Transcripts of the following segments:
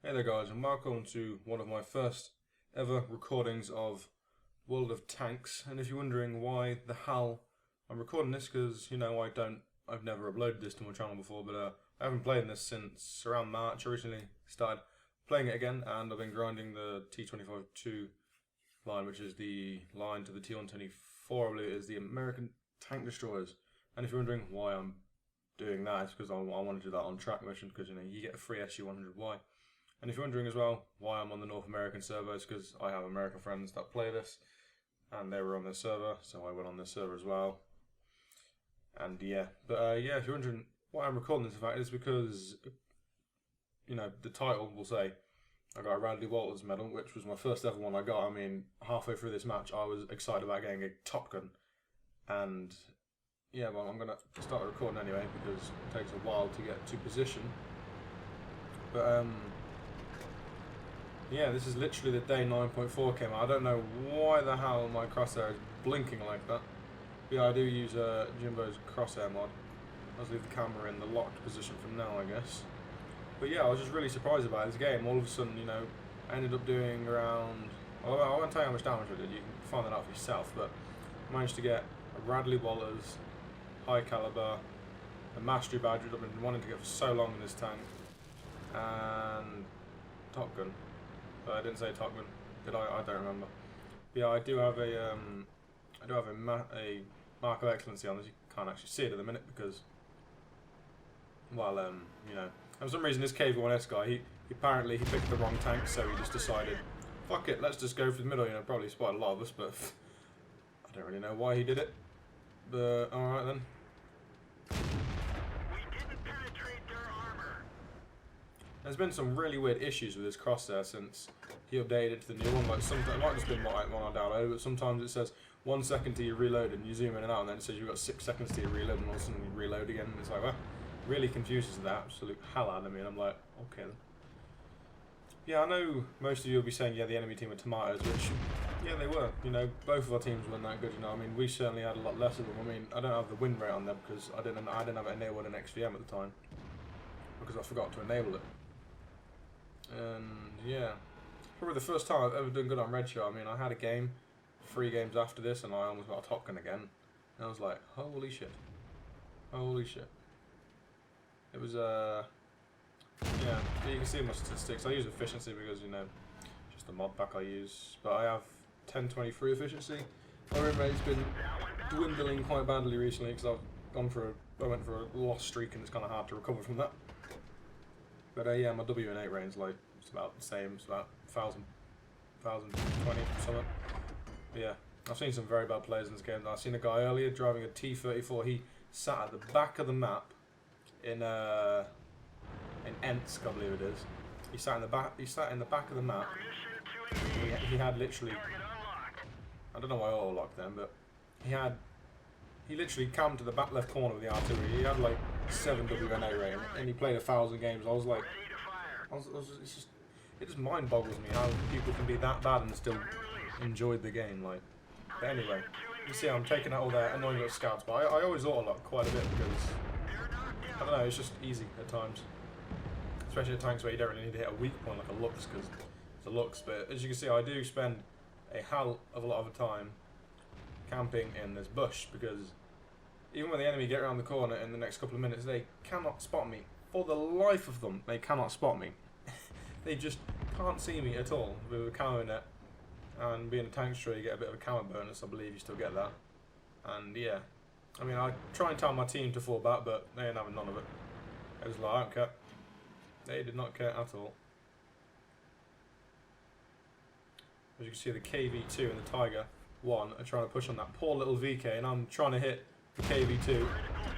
Hey there guys, and welcome to one of my first ever recordings of World of Tanks. And if you're wondering why the hell I'm recording this, because I've never uploaded this to my channel before, but I haven't played this since around March. I recently started playing it again, and I've been grinding the T25-2 line, which is the line to the T124, I believe it is, the American tank destroyers. And if you're wondering why I'm doing that, it's because I want to do that on track mission, because you get a free SU-100Y. And if you're wondering as well why I'm on the North American server, it's because I have American friends that play this, and they were on their server, so I went on their server as well. And yeah, but if you're wondering why I'm recording this, in fact, it's because the title will say I got a Radley-Walter's medal, which was my first ever one I got. I mean, halfway through this match, I was excited about getting a Topgun, and yeah, well, I'm gonna start recording anyway because it takes a while to get to position. But yeah, this is literally the day 9.4 came out. I don't know why the hell my crosshair is blinking like that. But yeah, I do use Jimbo's crosshair mod. I'll just leave the camera in the locked position for now, I guess. But yeah, I was just really surprised about this game. All of a sudden, I ended up doing around... Well, I won't tell you how much damage I did. You can find that out for yourself. But I managed to get a Radley-Walter's high caliber, a mastery badge, which I've been wanting to get for so long in this tank, and Topgun. But I didn't say Topgun, did I? I don't remember. But yeah, I do have a mark of excellency on this. You can't actually see it at the minute because, well, and for some reason this KV1S guy, he apparently picked the wrong tank, so he just decided, fuck it, let's just go for the middle. Probably spotted a lot of us, but I don't really know why he did it. But all right then. There's been some really weird issues with this crosshair since he updated it to the new one. Like sometimes, it might have just been one I downloaded, but sometimes it says 1 second till you reload and you zoom in and out, and then it says you've got 6 seconds till you reload, and all of a sudden you reload again. And it's like, well, really confuses the absolute hell out of me. And I'm like, okay then. Yeah, I know most of you will be saying, yeah, the enemy team were tomatoes, which, yeah, they were. Both of our teams weren't that good. I mean, we certainly had a lot less of them. I mean, I don't have the win rate on them because I didn't have it enabled in XVM at the time because I forgot to enable it. And yeah, probably the first time I've ever done good on Red Show. I mean, I had a game, 3 games after this, and I almost got a Topgun again. And I was like, holy shit. Holy shit. It was, yeah, you can see my statistics. I use efficiency because, just the mod pack I use. But I have 1023 efficiency. My win rate's been dwindling quite badly recently because I went for a lost streak and it's kind of hard to recover from that. But yeah, my W and 8 range it's about the same. It's about 1,020 something. But yeah, I've seen some very bad players in this game. I've seen a guy earlier driving a T34. He sat at the back of the map in Ensk, I believe it is. He sat in the back of the map. He had literally, I don't know why I auto locked them, but he literally camped to the back left corner of the artillery. He had like 7 WNA rating, and he played 1,000 games. I was like, it just mind boggles me how people can be that bad and still enjoy the game. Like, but anyway, you see, I'm taking out all their annoying little scouts, but I always auto lock quite a bit because I don't know, it's just easy at times, especially at tanks where you don't really need to hit a weak point like a Lux because it's a Lux. But as you can see, I do spend a hell of a lot of the time camping in this bush because even when the enemy get around the corner in the next couple of minutes, they cannot spot me. For the life of them, they cannot spot me. They just can't see me at all with a camo net. And being a tank destroyer, you get a bit of a camo bonus. I believe you still get that. And yeah, I mean, I try and tell my team to fall back, but they ain't having none of it. It was like, I don't care. They did not care at all. As you can see, the KV2 and the Tiger 1 are trying to push on that poor little VK, and I'm trying to hit the KV2,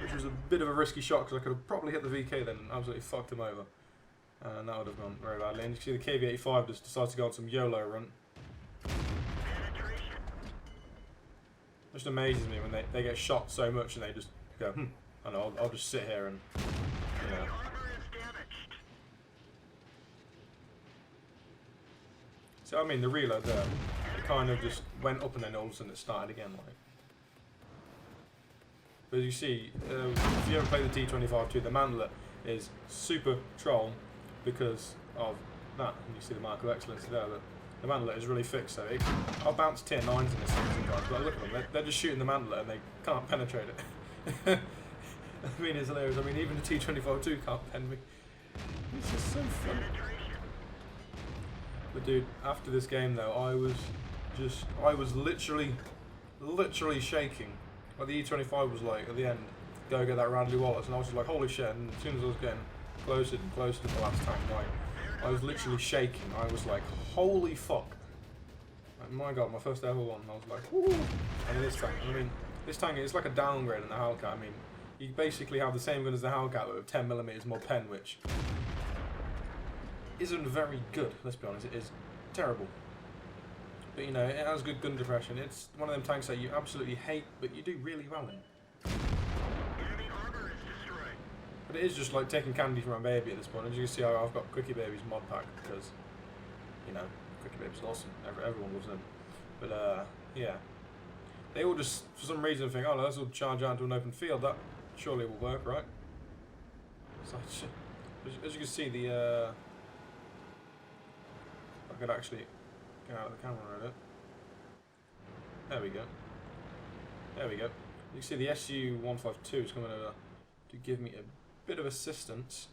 which was a bit of a risky shot because I could have probably hit the VK then and absolutely fucked him over. And that would have gone very badly. And you can see the KV85 just decides to go on some YOLO run. Just amazes me when they get shot so much and they just go, I know, I'll just sit here and, So I mean, the reload there, it kind of just went up and then all of a sudden it started again. Like. But as you see, if you ever play the T25-2, the Mandler is super troll because of that, and you see the mark of excellence there. That the Mandalay is really fixed. So I've bounced tier 9s in this thing sometimes, but look at them. They're just shooting the Mandalay and they can't penetrate it. I mean, it's hilarious. I mean, even the T25 2 can't pen me. It's just so funny. But dude, after this game though, I was literally shaking. Like the E25 was like at the end, go get that Radley-Walter, and I was just like, holy shit! And as soon as I was getting closer and closer to the last tank, like I was literally shaking. I was like, holy fuck! Like, my god, my first ever one. I was like, woo! And this tank, I mean, this tank is like a downgrade in the Hellcat. I mean, you basically have the same gun as the Hellcat, but with 10mm more pen, which isn't very good. Let's be honest, it is terrible. But you know, it has good gun depression. It's one of them tanks that you absolutely hate, but you do really well in. But it is just like taking candy from a baby at this point. As you can see, I've got Quickie Baby's mod pack because, you know, Quickie Baby's awesome. Everyone loves them. But yeah, they all just for some reason think, oh, let's all charge out into an open field. That surely will work, right? So, as you can see, the I could actually get out of the camera a bit. There we go. There we go. You can see the SU-152 is coming over to give me a bit of assistance.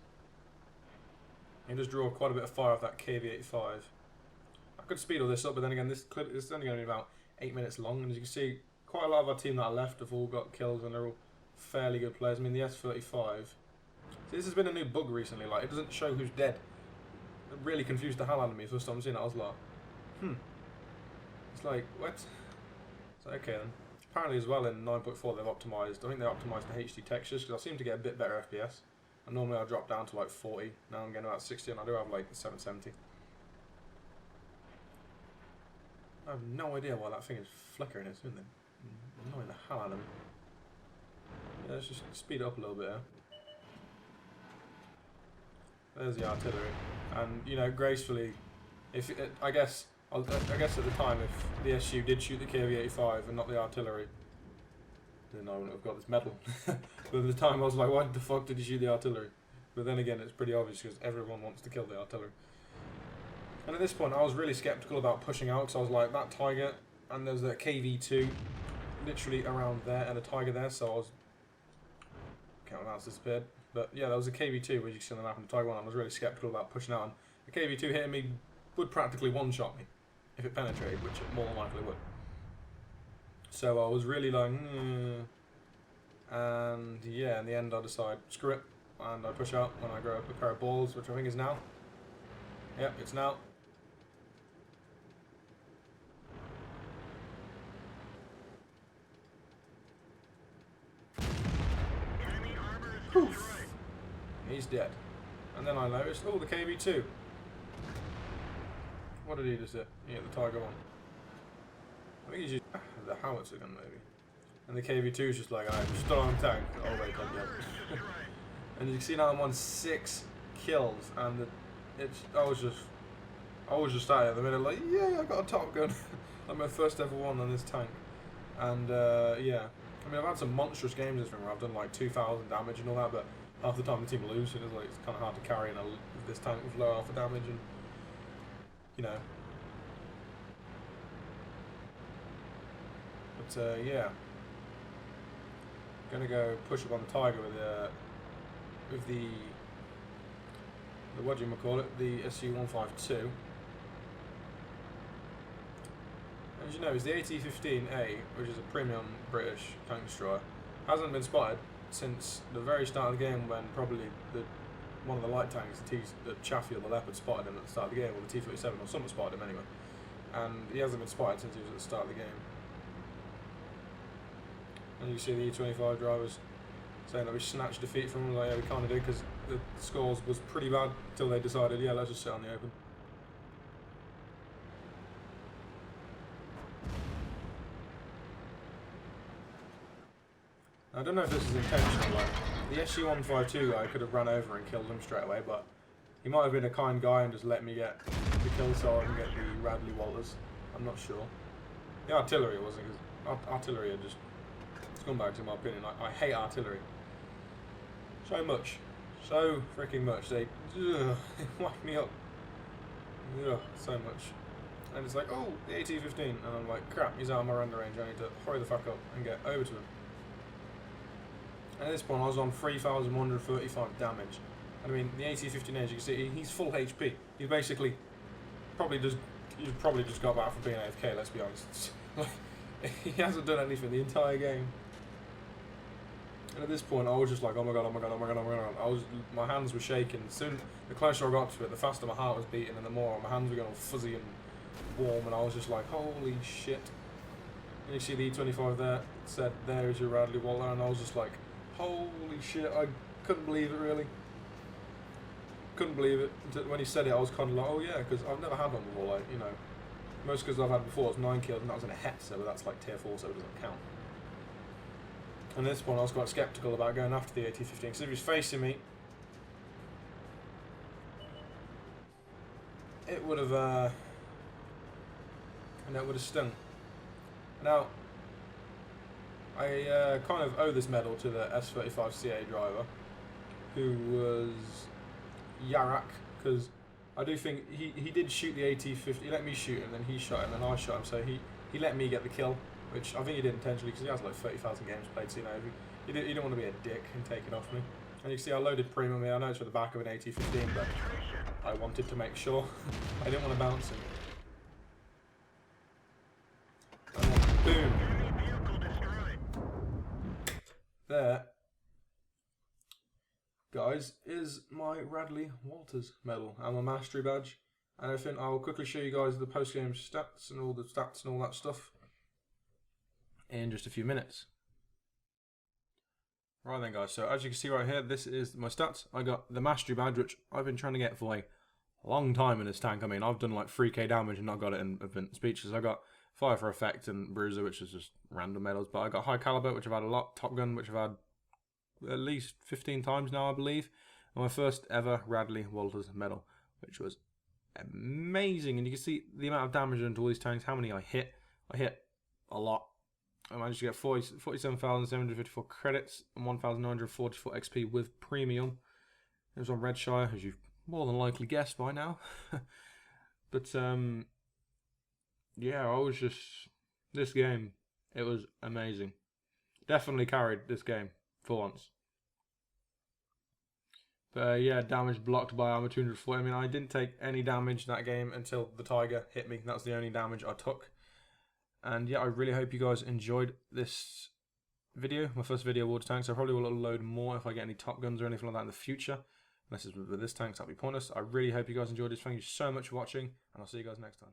And just draw quite a bit of fire off that KV-85. I could speed all this up, but then again, this clip is only going to be about 8 minutes long. And as you can see, quite a lot of our team that are left have all got kills, and they're all fairly good players. I mean, the S-35. See, this has been a new bug recently. Like, it doesn't show who's dead. It really confused the hell out of me first time seeing it. I was like, It's like, what? So, okay then. Apparently as well in 9.4 they've optimised, I think they optimised the HD textures because I seem to get a bit better FPS. And normally I drop down to like 40, now I'm getting about 60 and I do have like 770. I have no idea why that thing is flickering, it's annoying the hell out of me. Yeah, let's just speed it up a little bit here. There's the artillery. And, you know, gracefully, if I guess at the time, if the SU did shoot the KV-85 and not the artillery, then I wouldn't have got this medal. But at the time I was like, why the fuck did he shoot the artillery? But then again, it's pretty obvious because everyone wants to kill the artillery. And at this point I was really sceptical about pushing out because I was like, that Tiger, and there's a KV-2 literally around there and a Tiger there, so I was... Can't remember how it's disappeared. But yeah, there was a KV-2 which you can see on the map, and the Tiger 1. I was really sceptical about pushing out, and the KV-2 hitting me would practically one-shot me if it penetrated, which it more than likely would. So I was really like, and yeah, in the end I decide, screw it, and I push out when I grow up a pair of balls, which I think is now. Yep, it's now. Poof! He's dead. And then I noticed, oh, the KV-2. What did he just hit? Yeah, the Tiger 1. I think he's used the howitzer gun maybe. And the KV-2 is just like, alright, just on tank. Oh wait, not yet. And you can see now I'm on 6 kills, and I was just sat there at the minute like, yeah, I got a Topgun. Like my first ever one on this tank. And yeah, I mean I've had some monstrous games this thing where I've done like 2,000 damage and all that, but half the time the team lose, and it's like it's kind of hard to carry in this tank with low alpha damage, and you know. But yeah, gonna go push up on the Tiger with the what do you call it, the SU-152. As you know, it's the AT-15A, which is a premium British tank destroyer. Hasn't been spotted since the very start of the game, when probably one of the light tanks, the Chaffee or the Leopard, spotted him at the start of the game, or the T-27, or someone spotted him anyway. And he hasn't been spotted since he was at the start of the game. And you see the E25 drivers saying that we snatched defeat from them. Like, yeah, we kind of did, because the scores was pretty bad until they decided, yeah, let's just sit on the open. I don't know if this is intentional. Like, the SU-152 guy could have run over and killed him straight away, but he might have been a kind guy and just let me get the kill so I can get the Radley-Walters. I'm not sure. The artillery wasn't, because artillery are just scumbags in my opinion. I hate artillery so much, so freaking much. They wipe me up. Yeah, so much. And it's like, oh, the AT-15, and I'm like, crap, he's out of my render range, I need to hurry the fuck up and get over to him. And at this point I was on 3,135 damage. And I mean, the AT-15, as you can see, he's full HP. He's basically, he's probably just got back from being AFK, let's be honest. He hasn't done anything the entire game. And at this point I was just like, oh my god, oh my god, oh my god, oh my god. My hands were shaking. Soon, the closer I got to it, the faster my heart was beating, and the more my hands were getting all fuzzy and warm, and I was just like, holy shit. And you see the E25 there, it said, there is your Radley-Walter, and I was just like, holy shit, I couldn't believe it really. Couldn't believe it. When he said it, I was kind of like, oh yeah, because I've never had one before, like, you know. Most kills I've had before was 9 kills, and that was in a Hetzer, but that's like tier 4, so it doesn't count. And at this point I was quite sceptical about going after the AT-15, because if he was facing me, it would have, stung. Now, I kind of owe this medal to the S35 CA driver, who was Yarak, because I do think he did shoot the AT-50. He let me shoot him, then he shot him, and I shot him. So he let me get the kill, which I think he did intentionally because he has like 30,000 games played. So you know, he didn't want to be a dick and take it off me. And you can see I loaded premium here. I know it's for the back of an AT-15, but I wanted to make sure. I didn't want to bounce him. And then boom. There, guys, is my Radley-Walters medal and my mastery badge and everything. I will quickly show you guys the post-game stats and all that stuff in just a few minutes. Right then, guys, so as you can see right here, this is my stats. I got the mastery badge, which I've been trying to get for a long time in this tank. I mean, I've done like 3k damage and not got it in event speeches. I got Fire for Effect and Bruiser, which is just random medals, but I got High Caliber, which I've had a lot, Topgun, which I've had at least 15 times now, I believe, and my first ever Radley-Walters medal, which was amazing. And you can see the amount of damage into all these tanks, how many I hit. I hit a lot. I managed to get 47,754 credits and 1,944 XP with premium. It was on Redshire, as you've more than likely guessed by now. But yeah, I was just, this game, it was amazing. Definitely carried this game for once. But yeah, damage blocked by armor 240. I mean, I didn't take any damage that game until the tiger hit me. That was the only damage I took. And yeah, I really hope you guys enjoyed this video, my first video of water tanks. I probably will load more if I get any top guns or anything like that in the future. Unless it's with this tank, so that'll be pointless. I really hope you guys enjoyed this. Thank you so much for watching, and I'll see you guys next time.